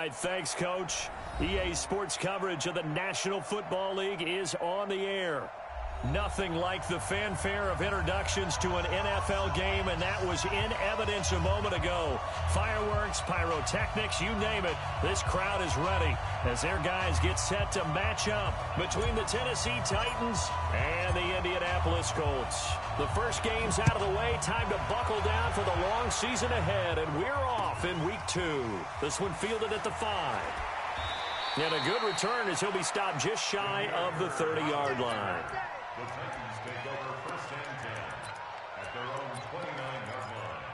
right, thanks, Coach. EA Sports coverage of the National Football League is on the air. Nothing like the fanfare of introductions to an NFL game, and that was in evidence a moment ago. Fireworks, pyrotechnics, you name it, this crowd is ready as their guys get set to match up between the Tennessee Titans and the Indianapolis Colts. The first game's out of the way, time to buckle down for the long season ahead, and we're off in Week 2. This one fielded at the 5. And a good return as he'll be stopped just shy of the 30-yard line. The Titans take over 1st and 10 at their own 29-yard line.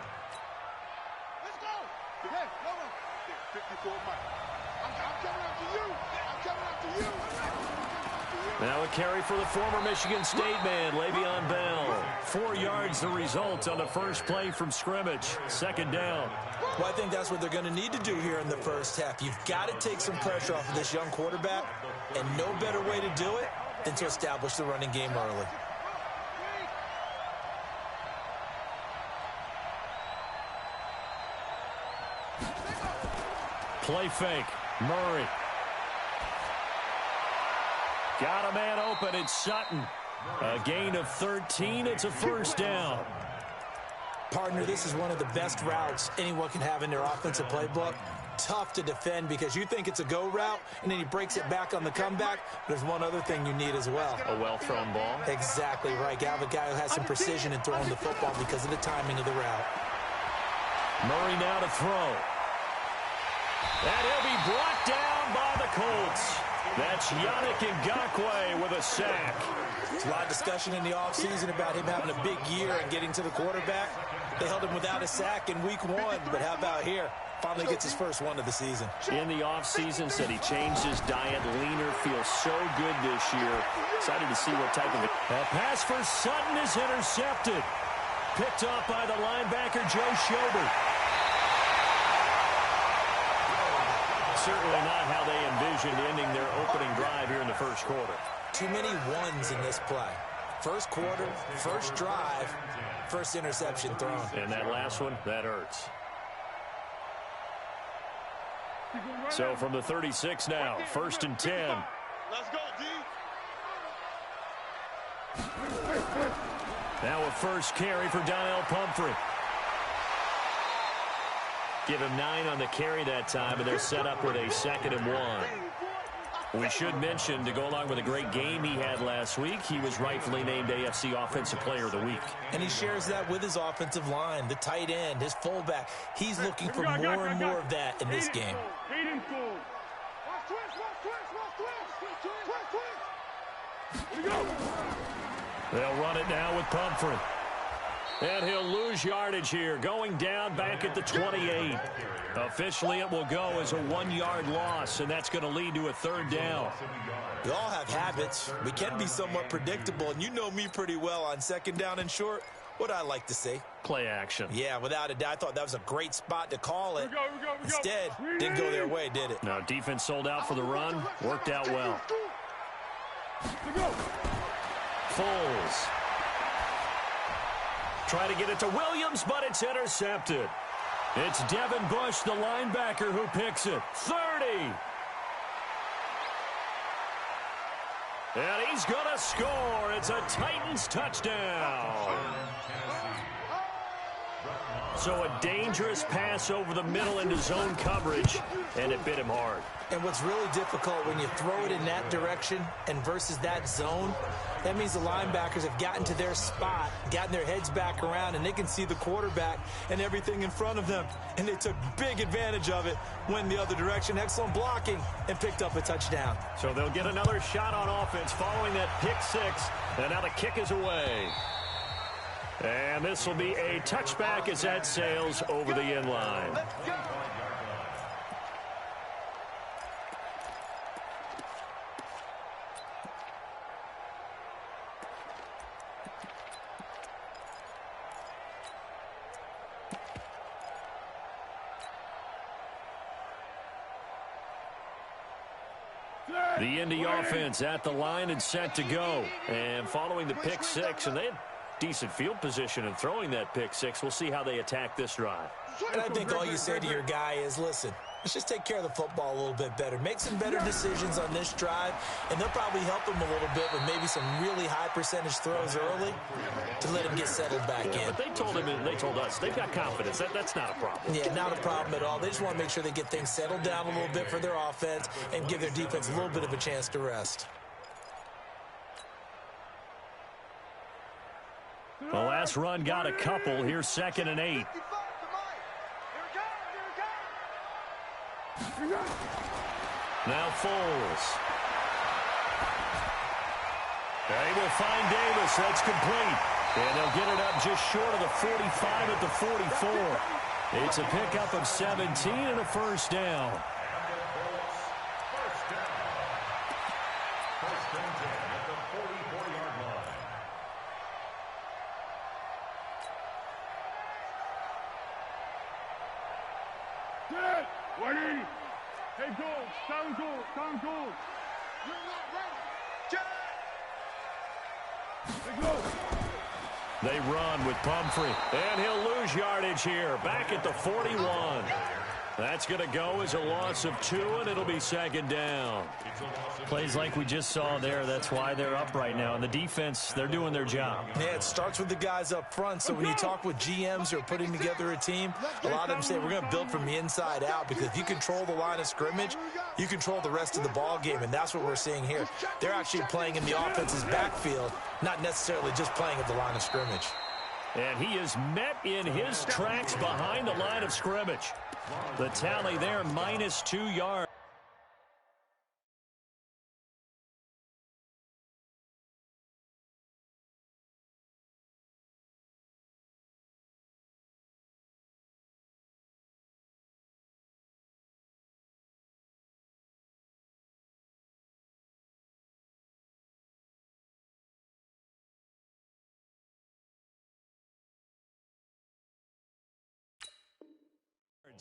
Let's go! Hey, hold on. 54 Mike. I'm coming after you. I'm coming after you. Now a carry for the former Michigan State man, Le'Veon Bell. 4 yards the result on the first play from scrimmage. 2nd down. Well, I think that's what they're going to need to do here in the first half. You've got to take some pressure off of this young quarterback, and no better way to do it than to establish the running game early. Play fake. Murray. Got a man open. It's Sutton. A gain of 13. It's a 1st down. Partner, this is one of the best routes anyone can have in their offensive playbook. Tough to defend because you think it's a go route, and then he breaks it back on the comeback. There's one other thing you need as well. A well-thrown ball. Exactly right. You have a guy who has some precision in throwing the football because of the timing of the route. Murray now to throw. And he'll be brought down by the Colts. That's Yannick Ngakoue with a sack. There's a lot of discussion in the offseason about him having a big year and getting to the quarterback. They held him without a sack in Week 1, but how about here? Finally gets his first one of the season. In the offseason, said he changed his diet, leaner, feels so good this year. Excited to see what type of... A pass for Sutton is intercepted. Picked off by the linebacker, Joe Schobert. Certainly not how they envisioned ending their opening drive here in the first quarter. Too many ones in this play. First quarter, first drive, first interception thrown. And that last one, that hurts. So from the 36 now, 1st and 10. Let's go, D. Now a first carry for Donnell Pumphrey. Give him 9 on the carry that time, and they're set up with a 2nd and 1. We should mention, to go along with a great game he had last week, he was rightfully named AFC Offensive Player of the Week. And he shares that with his offensive line, the tight end, his fullback. He's looking for more and more of that in this game. They'll run it now with Pumphrey. And he'll lose yardage here, going down back at the 28. Officially, it will go as a 1-yard loss, and that's going to lead to a 3rd down. We all have habits. We can be somewhat predictable, and you know me pretty well on 2nd down and short. What I like to say? Play action. Yeah, without a doubt, I thought that was a great spot to call it. Instead, didn't go their way, did it? No, defense sold out for the run. Worked out well. Foles. Try to get it to Williams, but it's intercepted. It's Devin Bush, the linebacker, who picks it. 30. And he's going to score. It's a Titans touchdown. So a dangerous pass over the middle into zone coverage, and it bit him hard. And what's really difficult when you throw it in that direction and versus that zone, that means the linebackers have gotten to their spot, gotten their heads back around, and they can see the quarterback and everything in front of them. And they took big advantage of it, went the other direction, excellent blocking, and picked up a touchdown. So they'll get another shot on offense following that pick 6, and now the kick is away. And this will be a touchback as that sails over the end line. The Indy offense at the line and set to go. And following the pick 6, and they had decent field position in throwing that pick 6. We'll see how they attack this drive. And I think all you say to your guy is, listen, let's just take care of the football a little bit better. Make some better decisions on this drive, and they'll probably help him a little bit with maybe some really high percentage throws early to let him get settled back in. But they told him, and they told us, they've got confidence. That's not a problem. Yeah, not a problem at all. They just want to make sure they get things settled down a little bit for their offense and give their defense a little bit of a chance to rest. The last run got a couple. Here's 2nd and 8. Now Foles. They will find Davis. That's complete. And they'll get it up just short of the 45 at the 44. It's a pickup of 17 and a first down. First and 10 at the 44-yard line. Dead. 180. Hey, goal. Sound goal. Sound goal. You're not ready. Dead. Hey, go. They run with Pumphrey. And he'll lose yardage here. Back at the 41. That's going to go as a loss of 2, and it'll be 2nd down. Plays like we just saw there. That's why they're up right now. And the defense, they're doing their job. Yeah, it starts with the guys up front. So when you talk with GMs who are putting together a team, a lot of them say we're going to build from the inside out, because if you control the line of scrimmage, you control the rest of the ball game, and that's what we're seeing here. They're actually playing in the offense's backfield, not necessarily just playing at the line of scrimmage. And he is met in his tracks behind the line of scrimmage. The tally there, -2 yards.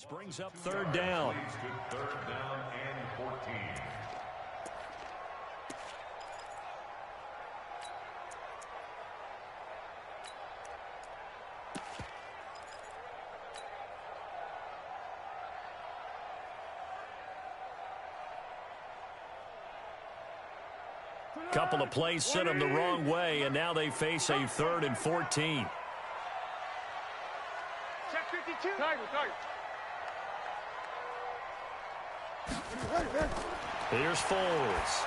Brings up 3rd down. Leads to 3rd down and 14. Couple of plays sent them the wrong way, and now they face a 3rd and 14. Check 52. Tiger. Here's Foles.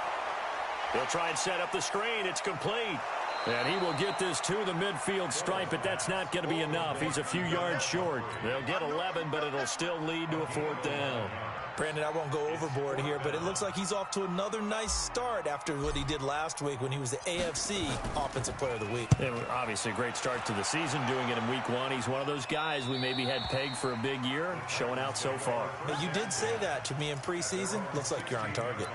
He'll try and set up the screen. It's complete. And he will get this to the midfield stripe, but that's not going to be enough. He's a few yards short. They'll get 11, but it'll still lead to a 4th down. Brandon, I won't go overboard here, but it looks like he's off to another nice start after what he did last week when he was the AFC Offensive Player of the Week. And obviously a great start to the season, doing it in week 1. He's one of those guys we maybe had pegged for a big year, showing out so far. Hey, you did say that to me in preseason. Looks like you're on target.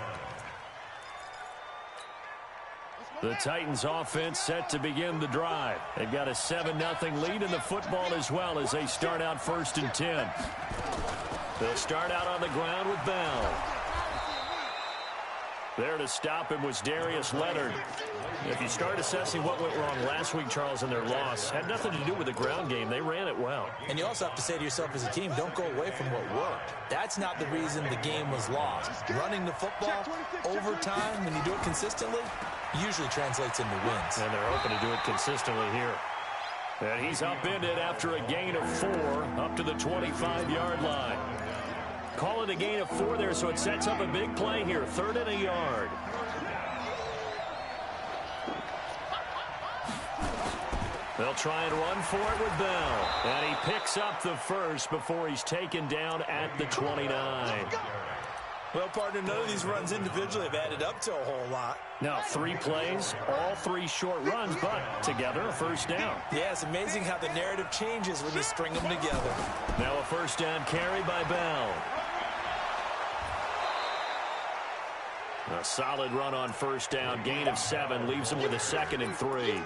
The Titans offense set to begin the drive. They've got a 7-0 lead in the football as well as they start out 1st and 10. They'll start out on the ground with Bell. There to stop him was Darius Leonard. If you start assessing what went wrong last week, Charles, in their loss, had nothing to do with the ground game. They ran it well. And you also have to say to yourself as a team, don't go away from what worked. That's not the reason the game was lost. Running the football over time, when you do it consistently, usually translates into wins. And they're hoping to do it consistently here. And he's upended after a gain of 4 up to the 25-yard line. Call it a gain of 4 there, so it sets up a big play here. 3rd and a yard. They'll try and run for it with Bell. And he picks up the first before he's taken down at the 29. Well, partner, none of these runs individually have added up to a whole lot. Now, 3 plays, all 3 short runs, but together a first down. Yeah, it's amazing how the narrative changes when you string them together. Now a first down carry by Bell. A solid run on first down. Gain of 7 leaves him with a 2nd and 3.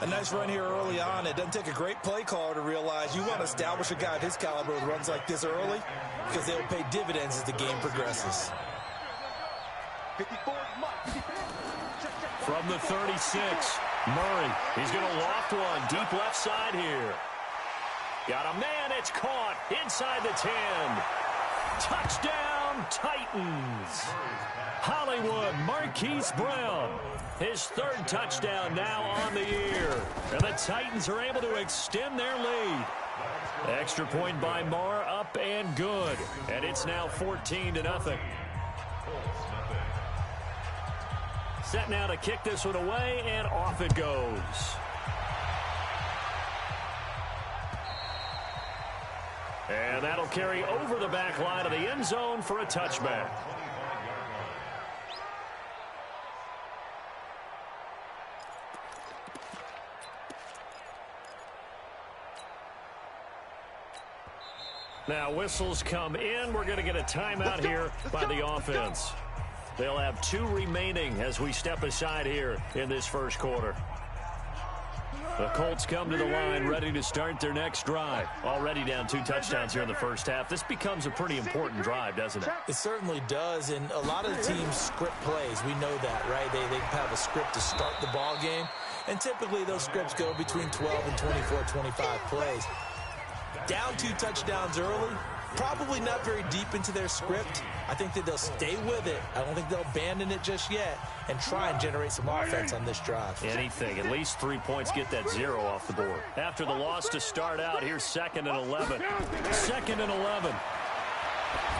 A nice run here early on. It doesn't take a great play caller to realize you want to establish a guy of his caliber with runs like this early, because they'll pay dividends as the game progresses. From the 36, Murray. He's going to loft one deep left side here. Got a man. It's caught inside the 10. Touchdown, Titans. Hollywood Marquise Brown. His third touchdown now on the year. And the Titans are able to extend their lead. Extra point by Marr, up and good. And it's now 14-0. Set now to kick this one away, and off it goes. And that'll carry over the back line of the end zone for a touchback. Now whistles come in. We're going to get a timeout here by the offense. They'll have 2 remaining as we step aside here in this first quarter. The Colts come to the line ready to start their next drive. Already down 2 touchdowns here in the first half. This becomes a pretty important drive, doesn't it? It certainly does, and a lot of the teams script plays. We know that, right? They have a script to start the ball game, and typically those scripts go between 12 and 24, 25 plays. Down 2 touchdowns early, probably not very deep into their script. I think that they'll stay with it. I don't think they'll abandon it just yet and try and generate some offense on this drive. Anything. At least 3 points, get that 0 off the board. After the loss to start out, here's 2nd and 11. 2nd and 11.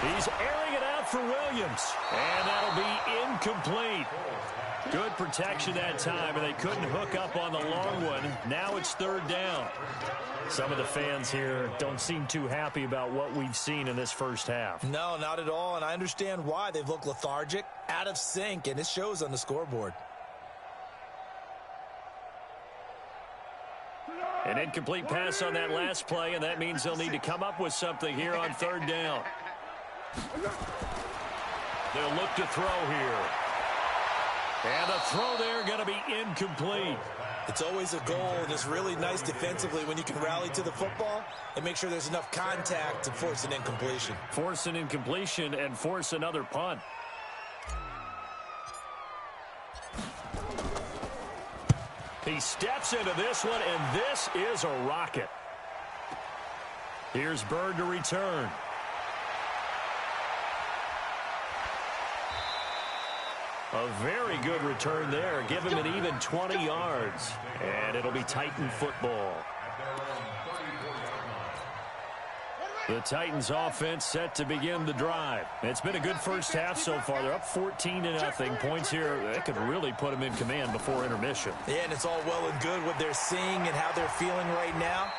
He's airing it out for Williams. And that'll be incomplete. Good protection that time, and they couldn't hook up on the long one. Now it's 3rd down. Some of the fans here don't seem too happy about what we've seen in this first half. No, not at all, and I understand why. They've looked lethargic, out of sync, and it shows on the scoreboard. An incomplete pass on that last play, and that means they'll need to come up with something here on 3rd down. They'll look to throw here. And the throw there going to be incomplete. It's always a goal, and it's really nice defensively when you can rally to the football and make sure there's enough contact to force an incompletion. Force an incompletion and force another punt. He steps into this one, and this is a rocket. Here's Bird to return. A very good return there. Give him an even 20 yards. And it'll be Titan football. The Titans offense set to begin the drive. It's been a good first half so far. They're up 14-0. Points here that could really put them in command before intermission. Yeah, and it's all well and good what they're seeing and how they're feeling right now.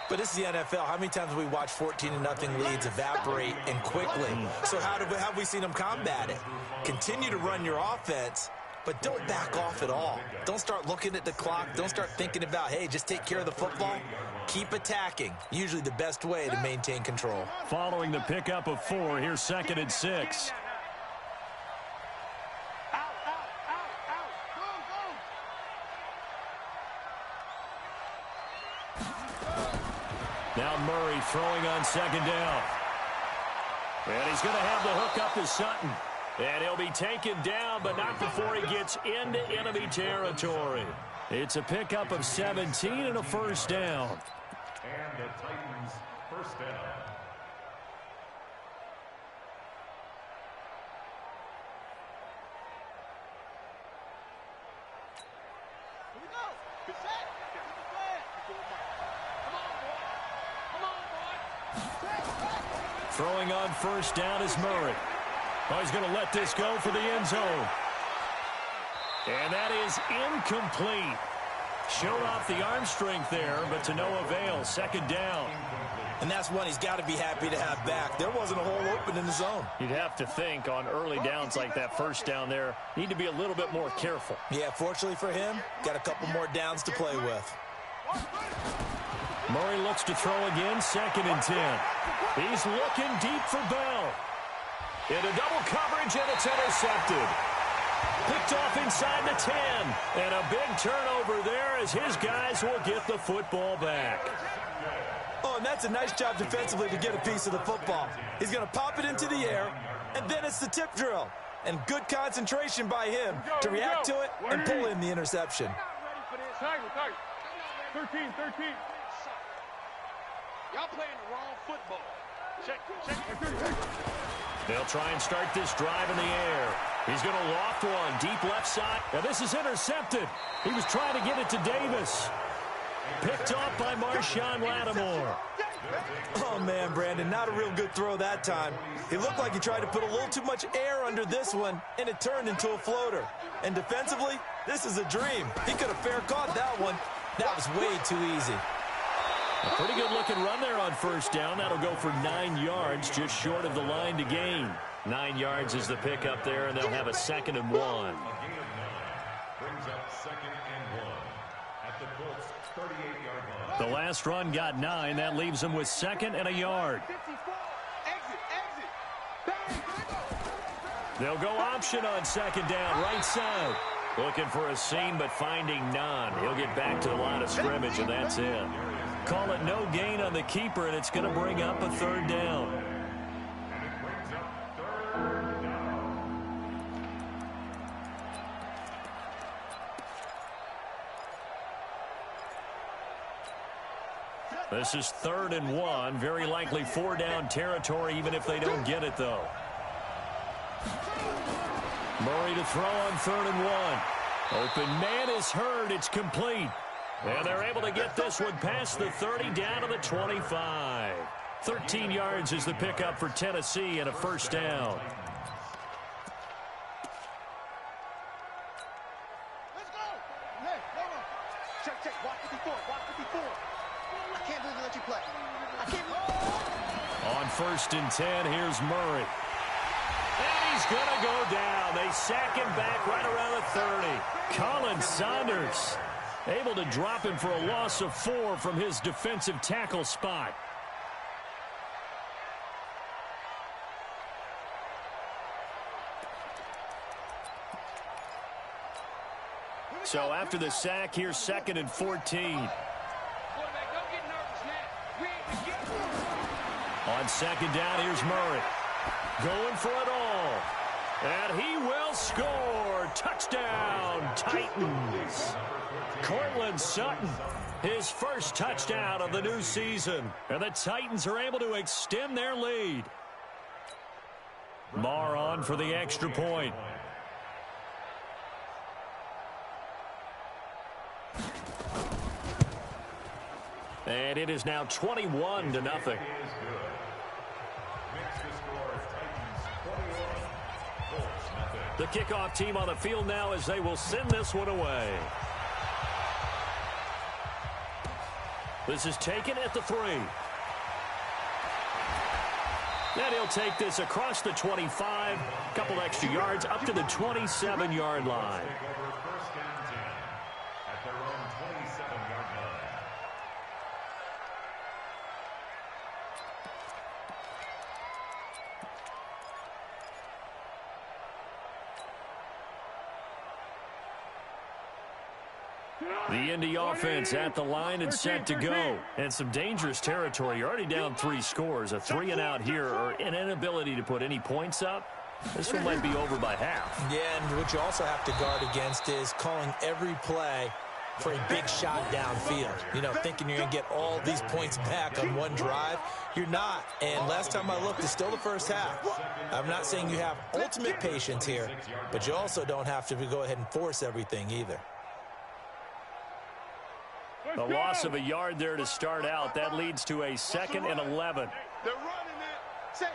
But this is the NFL. How many times have we watched 14-0 leads evaporate and quickly? So how have we seen them combat it? Continue to run your offense, but don't back off at all. Don't start looking at the clock. Don't start thinking about, hey, just take care of the football. Keep attacking. Usually the best way to maintain control. Following the pickup of 4, here's 2nd and 6. Now Murray throwing on 2nd down. And he's going to have the hook up to Sutton. And he'll be taken down, but not before he gets into enemy territory. It's a pickup of 17 and a first down. And the Titans' first down. Here we go. Good set. Get the flag. Come on, boy. Come on, boy. Throwing on first down is Murray. Oh, he's going to let this go for the end zone. And that is incomplete. Showed off the arm strength there, but to no avail. 2nd down. And that's one he's got to be happy to have back. There wasn't a hole open in the zone. You'd have to think on early downs like that first down there, need to be a little bit more careful. Yeah, fortunately for him, got a couple more downs to play with. Murray looks to throw again, 2nd and 10. He's looking deep for Bell. Into double coverage, and it's intercepted. Picked off inside the 10. And a big turnover there as his guys will get the football back. Oh, and that's a nice job defensively to get a piece of the football. He's going to pop it into the air, and then it's the tip drill. And good concentration by him to react to it and pull in the interception. Tight. 13. Y'all playing the wrong football. They'll try and start this drive in the air. He's going to loft one deep left side. Now this is intercepted. He was trying to get it to Davis. Picked off by Marshawn Lattimore. Oh, man, Brandon, not a real good throw that time. It looked like he tried to put a little too much air under this one, and it turned into a floater. And defensively, this is a dream. He could have fair caught that one. That was way too easy. A pretty good-looking run there on first down. That'll go for 9 yards, just short of the line to gain. 9 yards is the pickup there, and they'll have a 2nd and 1. Brings up 2nd and 1 at the Colts 38-yard line. The last run got 9. That leaves them with 2nd and a yard. They'll go option on 2nd down, right side. Looking for a seam, but finding none. He'll get back to the line of scrimmage, and that's it. Call it no gain on the keeper, and it's going to bring up a 3rd down. And it brings up 3rd down. This is 3rd and 1. Very likely 4-down territory, even if they don't get it, though. Murray to throw on 3rd and 1. Open man is heard. It's complete. And they're able to get this one past the 30 down to the 25. 13 yards is the pickup for Tennessee and a 1st down. Let's go. Hey, hold on. Check. Watch 54. I can't believe they let you play. I can't believe. On 1st and 10, here's Murray. And he's going to go down. They sack him back right around the 30. Colin Saunders able to drop him for a loss of 4 from his defensive tackle spot. So after the sack, here's 2nd and 14. On 2nd down, here's Murray. Going for it all. And he will score. Touchdown, Titans. Cortland Sutton, his first touchdown of the new season. And the Titans are able to extend their lead. Marr on for the extra point. And it is now 21-0. The kickoff team on the field now as they will send this one away. This is taken at the 3. And he'll take this across the 25, a couple extra yards up to the 27-yard line. The Indy offense at the line and set to go. And some dangerous territory. You're already down 3 scores. A 3-and-out here or an inability to put any points up. This one might be over by half. Yeah, and what you also have to guard against is calling every play for a big shot downfield. You know, thinking you're going to get all these points back on one drive. You're not. And last time I looked, it's still the first half. I'm not saying you have ultimate patience here, but you also don't have to go ahead and force everything either. The loss of a yard there to start out. That leads to a 2nd and 11. They're running it. Safe.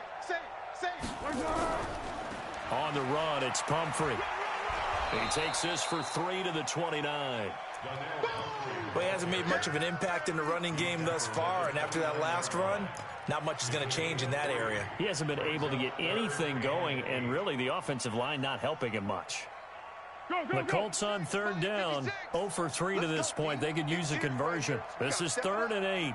On the run, it's Pumphrey. He takes this for 3 to the 29. Well, he hasn't made much of an impact in the running game thus far, and after that last run, not much is going to change in that area. He hasn't been able to get anything going, and really the offensive line not helping him much. The Colts on 3rd down, 0 for 3 to this point. They could use a conversion. This is 3rd and 8.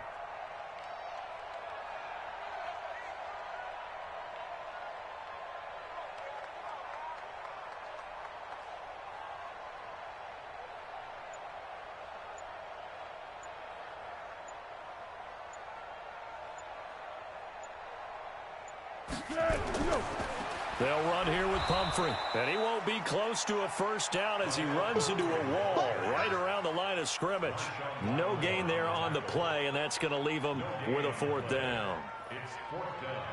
They'll run here with Pumphrey. And he won't be close to a 1st down as he runs into a wall right around the line of scrimmage. No gain there on the play, and that's going to leave him with a 4th down. It's fourth down.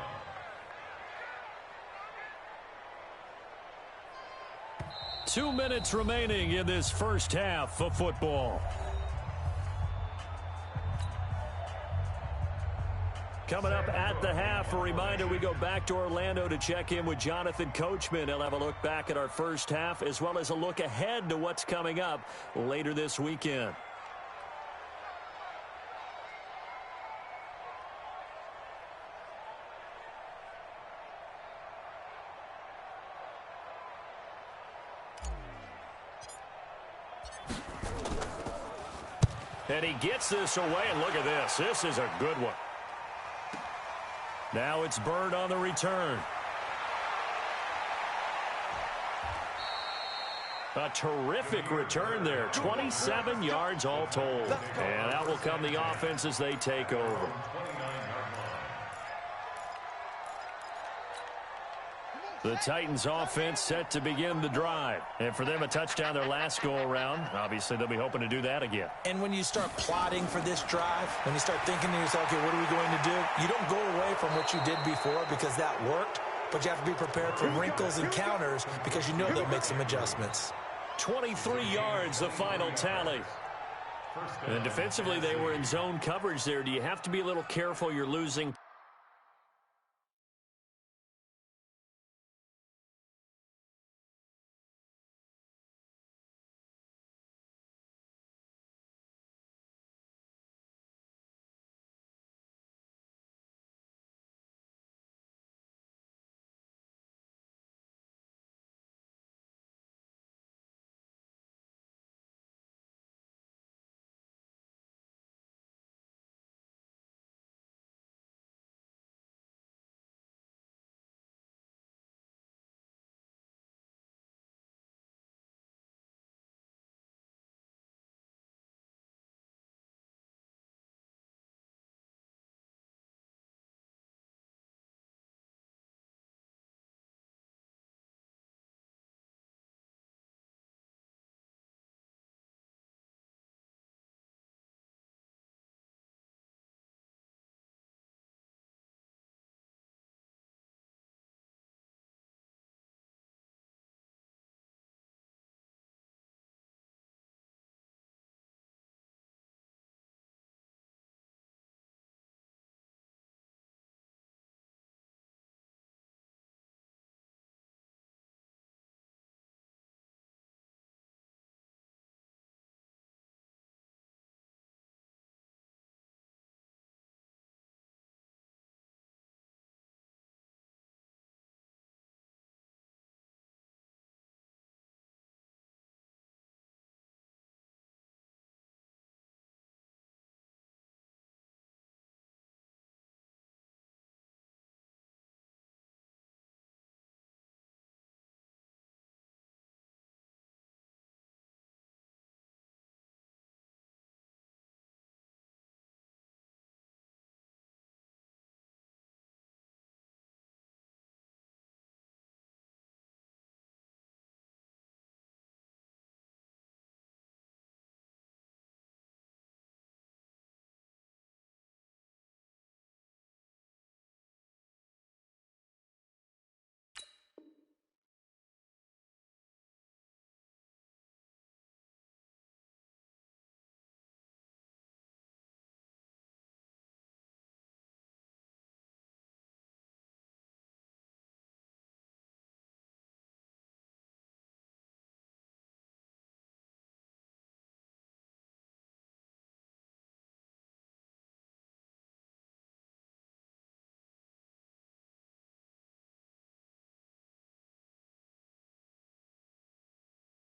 Two minutes remaining in this first half of football. Coming up at the half, a reminder, we go back to Orlando to check in with Jonathan Coachman. He'll have a look back at our first half as well as a look ahead to what's coming up later this weekend. And he gets this away, and look at this. This is a good one. Now it's Bird on the return. A terrific return there. 27 yards all told. And out will come the offense as they take over. The Titans offense set to begin the drive. And for them, a touchdown their last go-around. Obviously, they'll be hoping to do that again. And when you start plotting for this drive, when you start thinking to yourself, okay, what are we going to do? You don't go away from what you did before because that worked, but you have to be prepared for wrinkles and counters because you know they'll make some adjustments. 23 yards, the final tally. And defensively, they were in zone coverage there. Do you have to be a little careful? You're losing.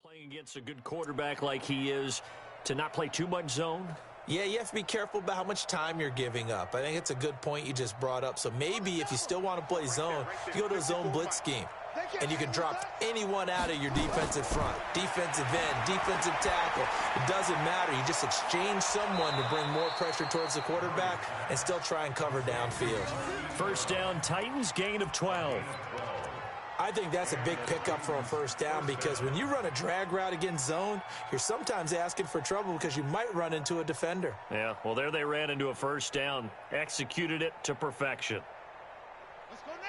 Playing against a good quarterback like he is, to not play too much zone? Yeah, you have to be careful about how much time you're giving up. I think it's a good point you just brought up. So maybe if you still want to play zone, you go to a zone blitz scheme. And you can drop anyone out of your defensive front, defensive end, defensive tackle. It doesn't matter. You just exchange someone to bring more pressure towards the quarterback and still try and cover downfield. First down, Titans, gain of 12. I think that's a big pickup for a first down because when you run a drag route against zone, you're sometimes asking for trouble because you might run into a defender. Yeah, well, there they ran into a first down, executed it to perfection.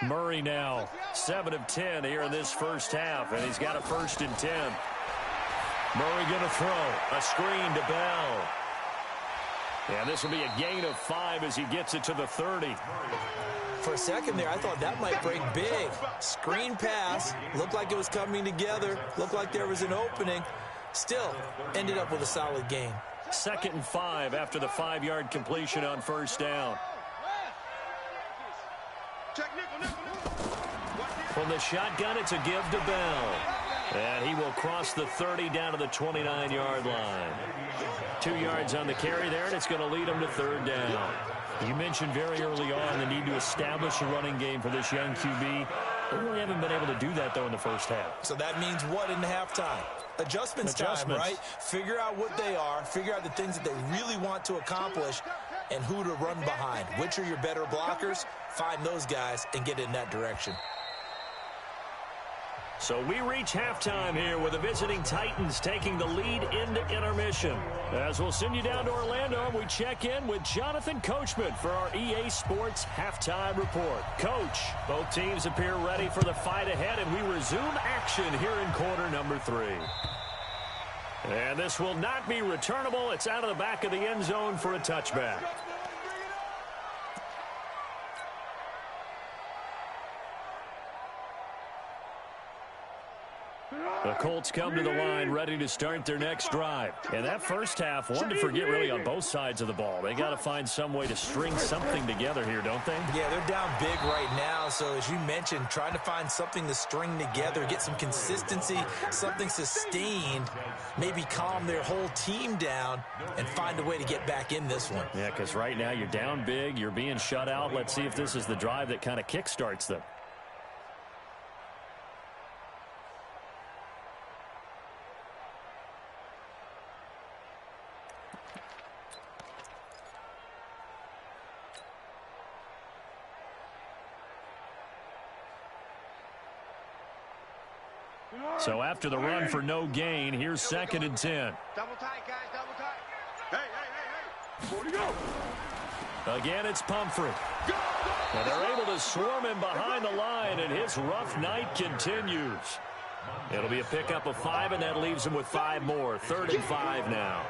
Murray now 7 of 10 here in this first half, and he's got a 1st and 10. Murray going to throw a screen to Bell. And this will be a gain of 5 as he gets it to the 30. For a second there, I thought that might break big. Screen pass, looked like it was coming together, looked like there was an opening. Still, ended up with a solid gain. 2nd and 5 after the 5-yard completion on first down. From the shotgun, it's a give to Bell. And he will cross the 30 down to the 29-yard line. 2 yards on the carry there, and it's going to lead him to 3rd down. You mentioned very early on the need to establish a running game for this young QB. They really haven't been able to do that, though, in the first half. So that means what in halftime? Adjustments time, right? Figure out what they are, figure out the things that they really want to accomplish, and who to run behind. Which are your better blockers? Find those guys and get in that direction. So we reach halftime here with the visiting Titans taking the lead into intermission. As we'll send you down to Orlando, we check in with Jonathan Coachman for our EA Sports Halftime Report. Coach, both teams appear ready for the fight ahead, and we resume action here in quarter number 3. And this will not be returnable. It's out of the back of the end zone for a touchback. The Colts come to the line ready to start their next drive. And that first half, one to forget really on both sides of the ball. They got to find some way to string something together here, don't they? Yeah, they're down big right now. So as you mentioned, trying to find something to string together, get some consistency, something sustained, maybe calm their whole team down and find a way to get back in this one. Yeah, because right now you're down big, you're being shut out. Let's see if this is the drive that kind of kickstarts them. So after the run for no gain, here's 2nd and 10. Double tight, guys, double tight. Hey. 40 go. Again, it's Pumphrey. And they're able to swarm him behind the line, and his rough night continues. It'll be a pickup of 5, and that leaves him with 5 more. 3rd and 5 now.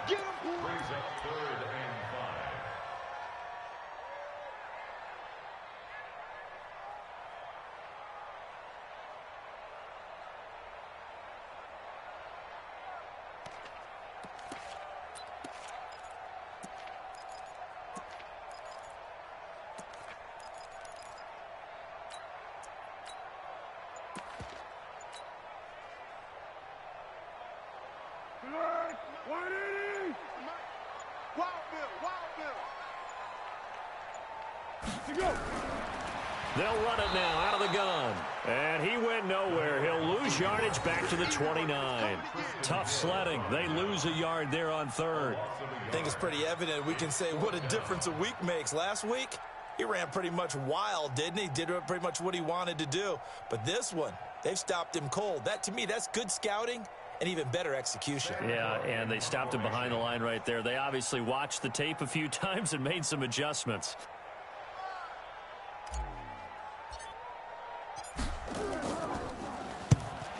They'll run it now out of the gun. And he went nowhere. He'll lose yardage back to the 29. Tough sledding. They lose a yard there on 3rd. I think it's pretty evident. We can say what a difference a week makes. Last week, he ran pretty much wild, didn't he? Did pretty much what he wanted to do. But this one, they've stopped him cold. That, to me, that's good scouting and even better execution. Yeah, and they stopped him behind the line right there. They obviously watched the tape a few times and made some adjustments.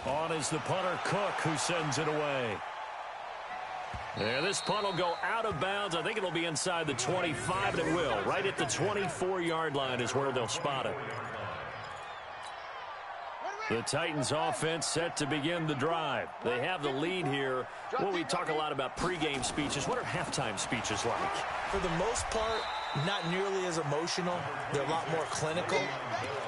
On is the punter, Cook, who sends it away. And this punt will go out of bounds. I think it'll be inside the 25, and it will. Right at the 24-yard line is where they'll spot it. The Titans offense set to begin the drive. They have the lead here. Well, we talk a lot about pregame speeches. What are halftime speeches like? For the most part, not nearly as emotional. They're a lot more clinical.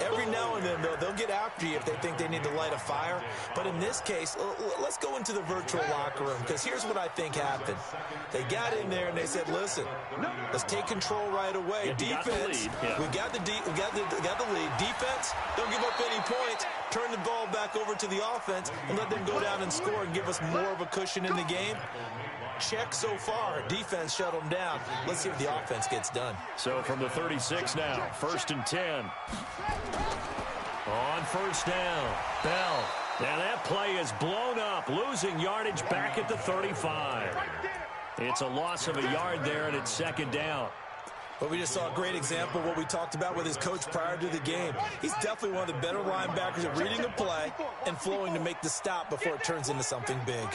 Every now and then, though, they'll get after you if they think they need to light a fire. But in this case, let's go into the virtual locker room, because here's what I think happened. They got in there and they said, listen, let's take control right away. Defense, we got the lead. Defense, don't give up any points. Turn the ball back over to the offense and let them go down and score and give us more of a cushion in the game. Check so far. Defense shut them down. Let's see if the offense gets done. So from the 36 now, 1st and 10. On first down, Bell. And that play is blown up, losing yardage back at the 35. It's a loss of a yard there, and it's second down. But we just saw a great example of what we talked about with his coach prior to the game. He's definitely one of the better linebackers at reading a play and flowing to make the stop before it turns into something big.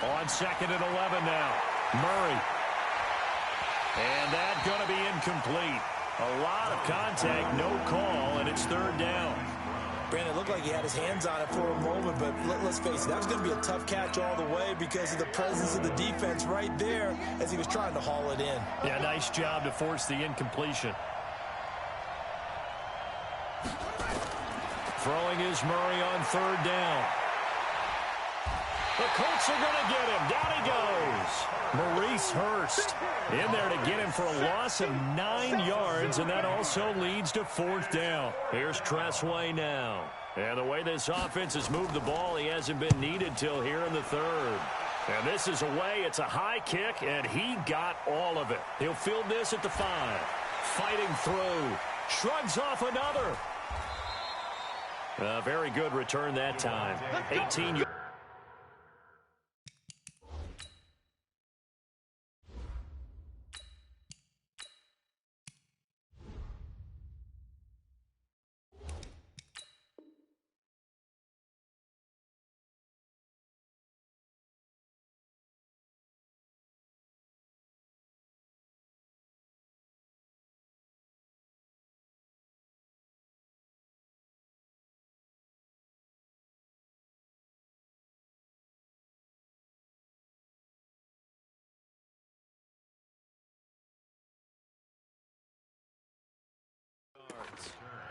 On 2nd and 11 now, Murray. And that's going to be incomplete. A lot of contact, no call, and it's third down. Brandon, it looked like he had his hands on it for a moment, but let's face it, that was going to be a tough catch all the way because of the presence of the defense right there as he was trying to haul it in. Yeah, nice job to force the incompletion. Throwing is Murray on third down. The Colts are going to get him. Down he goes. Maurice Hurst in there to get him for a loss of 9 yards, and that also leads to fourth down. Here's Tressway now. And the way this offense has moved the ball, he hasn't been needed till here in the third. And this is away. It's a high kick, and he got all of it. He'll field this at the 5. Fighting through. Shrugs off another. A very good return that time. 18 yards.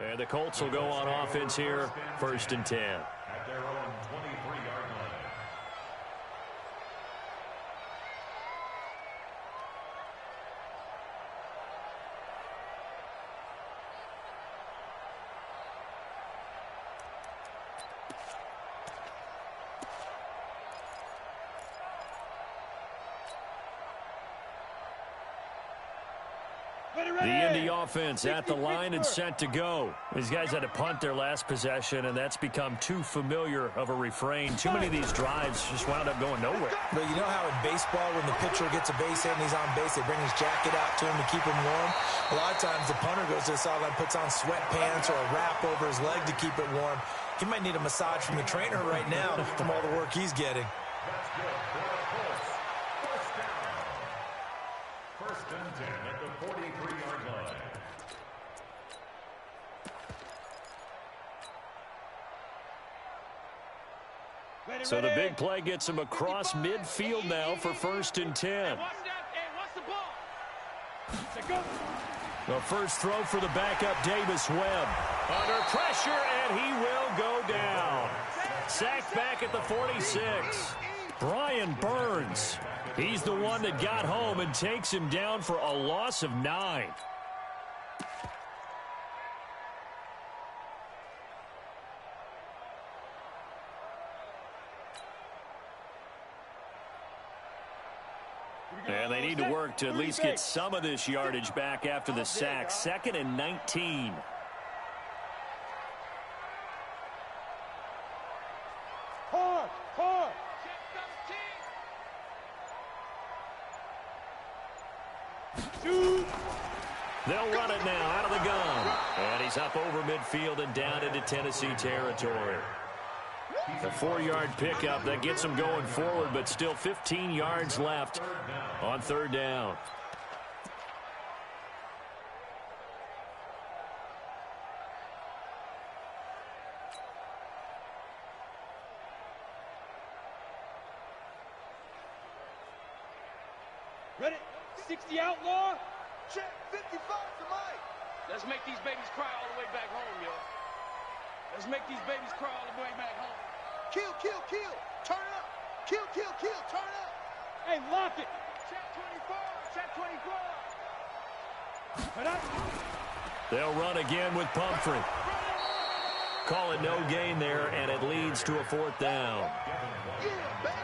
And the Colts will go on offense here, 1st and 10. At their own 23-yard line. The Indy offense at the line and set to go. These guys had to punt their last possession, and that's become too familiar of a refrain. Too many of these drives just wound up going nowhere. But you know how in baseball, when the pitcher gets a base hit and he's on base, they bring his jacket out to him to keep him warm? A lot of times the punter goes to the sideline, puts on sweatpants or a wrap over his leg to keep it warm. He might need a massage from the trainer right now from all the work he's getting. That's good for the Colts. First down. 1st and 10 at the 43-yard line. So the big play gets him across midfield now for 1st and 10. The first throw for the backup, Davis Webb. Under pressure, and he will go down. Sacked back at the 46. Brian Burns. He's the one that got home and takes him down for a loss of 9. And they need to work to at least get some of this yardage back after the sack. 2nd and 19. They'll run it now out of the gun. And he's up over midfield and down into Tennessee territory. A 4-yard pickup that gets him going forward, but still 15 yards left on third down. Ready? 60 outlaw. Check 55 to Mike. Let's make these babies cry all the way back home, yo. Let's make these babies cry all the way back home. Kill, kill, kill. Turn up. Kill, kill, kill. Turn up. Hey, lock it. Check 24. Check 24. Put up. They'll run again with Pumphrey. Call it no gain there, and it leads to a 4th down. Yeah, baby.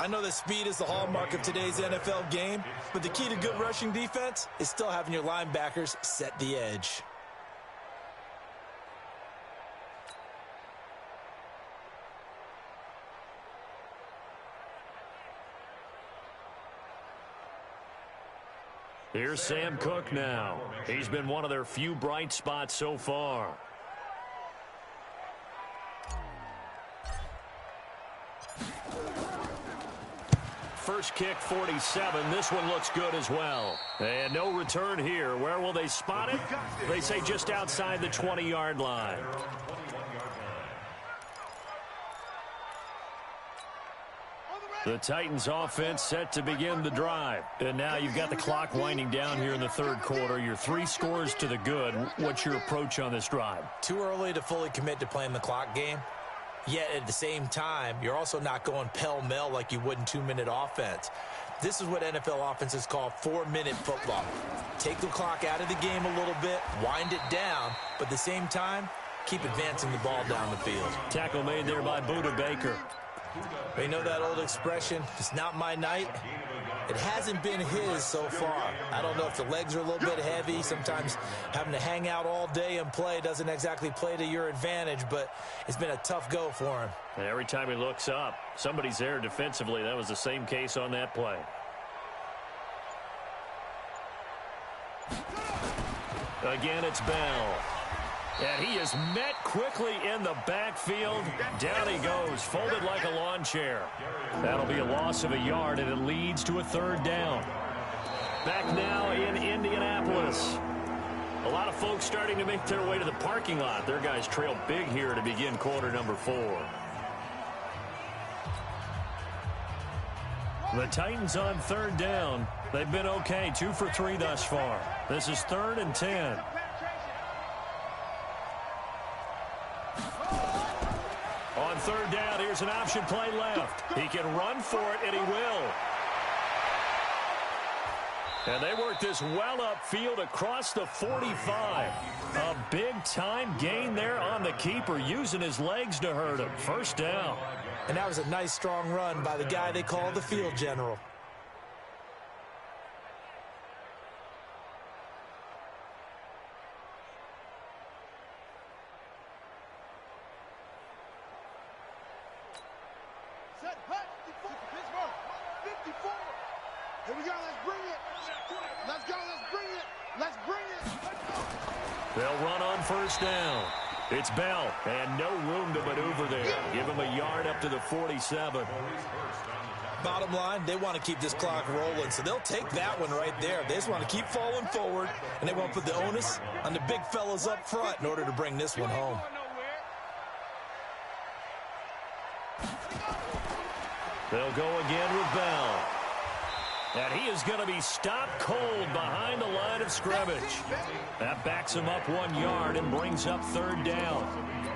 I know that speed is the hallmark of today's NFL game, but the key to good rushing defense is still having your linebackers set the edge. Here's Sam Cook now. He's been one of their few bright spots so far. First kick, 47. This one looks good as well. And no return here. Where will they spot it? They say just outside the 20-yard line. The Titans offense set to begin the drive. And now you've got the clock winding down here in the third quarter. You're 3 scores to the good. What's your approach on this drive? Too early to fully commit to playing the clock game. Yet at the same time, you're also not going pell-mell like you would in 2-minute offense. This is what NFL offenses call 4-minute football. Take the clock out of the game a little bit, wind it down, but at the same time, keep advancing the ball down the field. Tackle made there by Buda Baker. You know that old expression, it's not my night? It hasn't been his so far. I don't know if the legs are a little bit heavy. Sometimes having to hang out all day and play doesn't exactly play to your advantage, but it's been a tough go for him. And every time he looks up, somebody's there defensively. That was the same case on that play. Again, it's Bell. And he is met quickly in the backfield. Down he goes, folded like a lawn chair. That'll be a loss of a yard, and it leads to a third down. Back now in Indianapolis. A lot of folks starting to make their way to the parking lot. Their guys trail big here to begin quarter number 4. The Titans on third down. They've been okay, 2 for 3 thus far. This is 3rd and 10. On third down, here's an option play left. He can run for it, and he will. And they work this well upfield across the 45. A big-time gain there on the keeper, using his legs to hurt him. First down. And that was a nice, strong run by the guy they call the field general. Here we go, let's bring it. Let's go, let's bring it. Let's bring it. They'll run on first down. It's Bell, and no room to maneuver there. Give him a yard up to the 47. Bottom line, they want to keep this clock rolling, so they'll take that one right there. They just want to keep falling forward, and they want to put the onus on the big fellas up front in order to bring this one home. They'll go again with Bell. And he is going to be stopped cold behind the line of scrimmage. That backs him up 1 yard and brings up third down.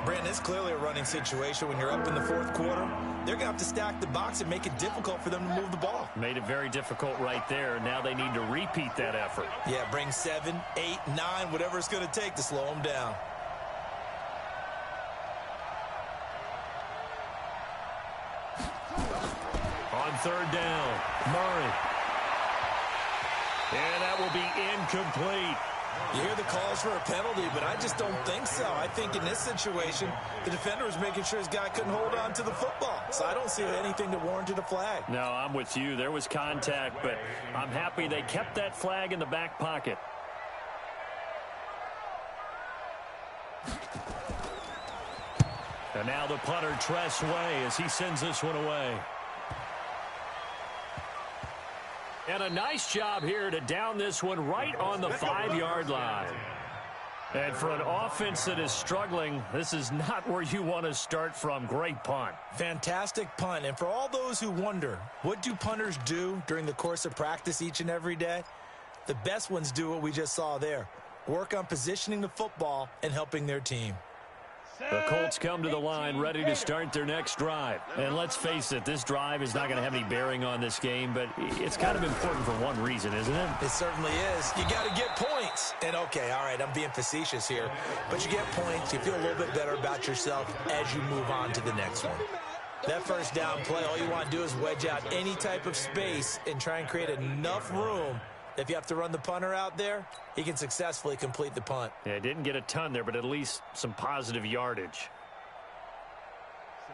Brandon, it's clearly a running situation when you're up in the fourth quarter. They're going to have to stack the box and make it difficult for them to move the ball. Made it very difficult right there. Now they need to repeat that effort. Yeah, bring 7, 8, 9, whatever it's going to take to slow them down. On third down, Murray. And that will be incomplete. You hear the calls for a penalty, but I just don't think so. I think in this situation, the defender was making sure his guy couldn't hold on to the football. So I don't see anything that warranted a flag. No, I'm with you. There was contact, but I'm happy they kept that flag in the back pocket. And now the punter, Tress Way, as he sends this one away. And a nice job here to down this one right on the 5-yard line. And for an offense that is struggling, this is not where you want to start from. Great punt. Fantastic punt. And for all those who wonder, what do punters do during the course of practice each and every day? The best ones do what we just saw there. Work on positioning the football and helping their team. The Colts come to the line ready to start their next drive. And let's face it, this drive is not going to have any bearing on this game, but it's kind of important for one reason, isn't it? It certainly is. You got to get points. And okay, all right, I'm being facetious here, but you get points, you feel a little bit better about yourself as you move on to the next one. That first down play, all you want to do is wedge out any type of space and try and create enough room. If you have to run the punter out there, he can successfully complete the punt. Yeah, didn't get a ton there, but at least some positive yardage.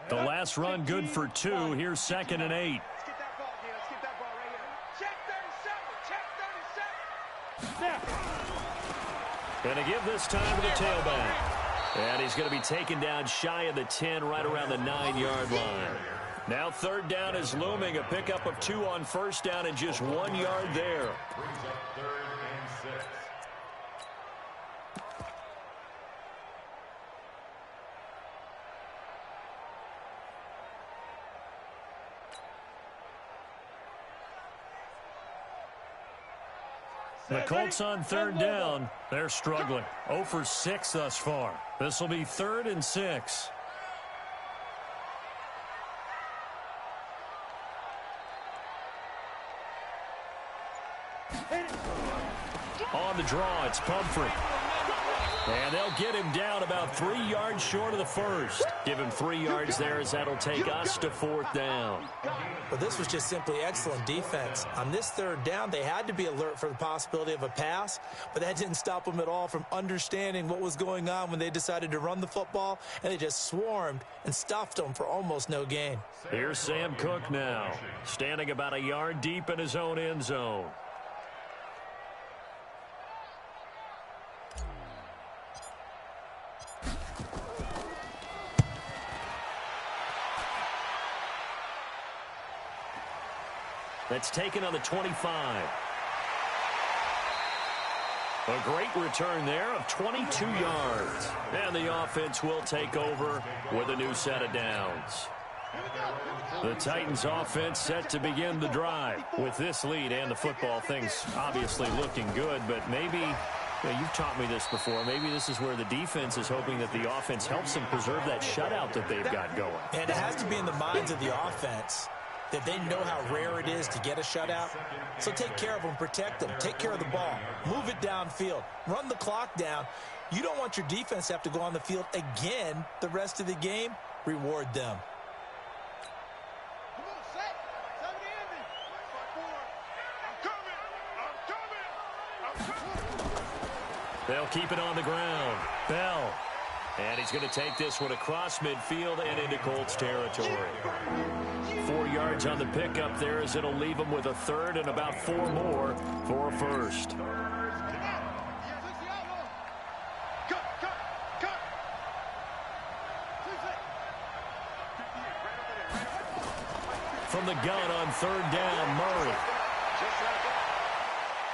The last run good for 2. Here's 2nd and 8. Let's get that ball, D. Let's get that ball right here. Check 37. Check 37. Going to give this time to the tailback. And he's going to be taken down shy of the 10, right around the 9-yard line. Now 3rd down is looming. A pickup of 2 on 1st down and just 1 yard there. Brings up 3rd and 6. The Colts on 3rd down. They're struggling. 0 for 6 thus far. This will be 3rd and 6. On the draw, it's Pumphrey. And they'll get him down about 3 yards short of the first. Give him 3 yards there as that'll take us to 4th down. But this was just simply excellent defense. On this 3rd down, they had to be alert for the possibility of a pass, but that didn't stop them at all from understanding what was going on when they decided to run the football, and they just swarmed and stuffed them for almost no gain. Here's Sam Cook now, standing about a yard deep in his own end zone. That's taken on the 25. A great return there of 22 yards. And the offense will take over with a new set of downs. The Titans offense set to begin the drive. With this lead and the football, things obviously looking good, but maybe, you've taught me this before, maybe this is where the defense is hoping that the offense helps them preserve that shutout that they've got going. And it has to be in the minds of the offense that they know how rare it is to get a shutout. So take care of them, protect them, take care of the ball, move it downfield, run the clock down. You don't want your defense to have to go on the field again the rest of the game. Reward them. Come on, set. 7 Andy. I'm coming. They'll keep it on the ground. Bell. And he's going to take this one across midfield and into Colts territory. 4 yards on the pickup there as it'll leave him with a 3rd and about 4 more for a first. From the gun on 3rd down, Murray.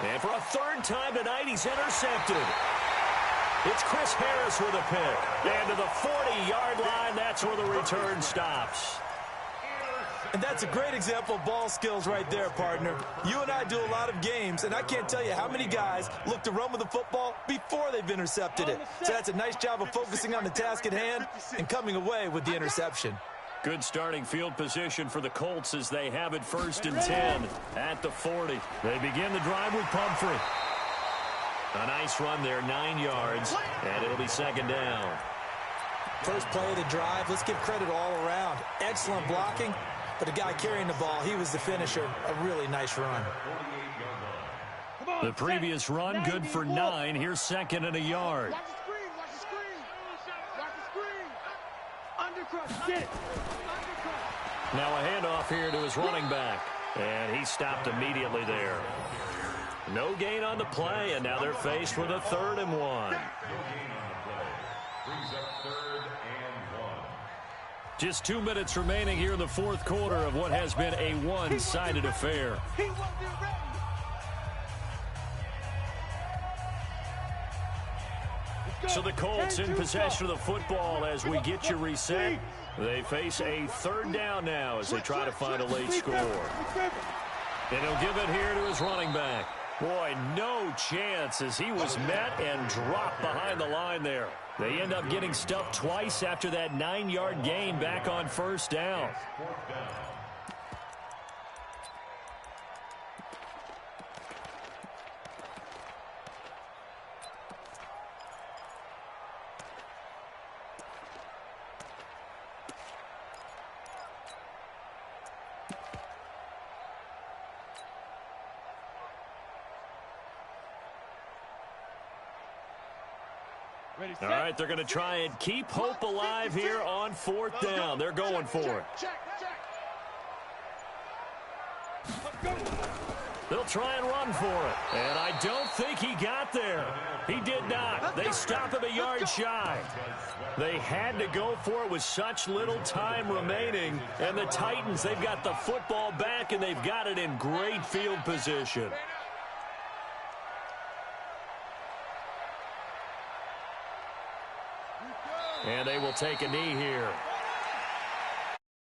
And for a 3rd time tonight, he's intercepted. It's Chris Harris with a pick. And to the 40-yard line, that's where the return stops. And that's a great example of ball skills right there, partner. You and I do a lot of games, and I can't tell you how many guys look to run with the football before they've intercepted it. So that's a nice job of focusing on the task at hand and coming away with the interception. Good starting field position for the Colts as they have it 1st and 10 at the 40. They begin the drive with Pumphrey. A nice run there, 9 yards, and it'll be 2nd down. First play of the drive, let's give credit all around. Excellent blocking, but the guy carrying the ball, he was the finisher. A really nice run. The previous run, good for 9. Here's 2nd and a yard. Watch the screen. Watch the screen. Watch the screen. Undercrush. Get it. Undercrush. Now a handoff here to his running back, and he stopped immediately there. No gain on the play, and now they're faced with a 3rd and 1. Brings up 3rd and 1. Just 2 minutes remaining here in the 4th quarter of what has been a one-sided affair. He wasn't ready. So the Colts in possession of the football as we get you reset. They face a 3rd down now as they try to find a late score. And he'll give it here to his running back. Boy, no chance as he was met and dropped behind the line there. They end up getting stuffed twice after that 9-yard gain back on 1st down. 4th down. All right, they're going to try and keep hope alive here on 4th down. They're going for it. They'll try and run for it. And I don't think he got there. He did not. They stop him a yard shy. They had to go for it with such little time remaining. And the Titans, they've got the football back, and they've got it in great field position. And they will take a knee here.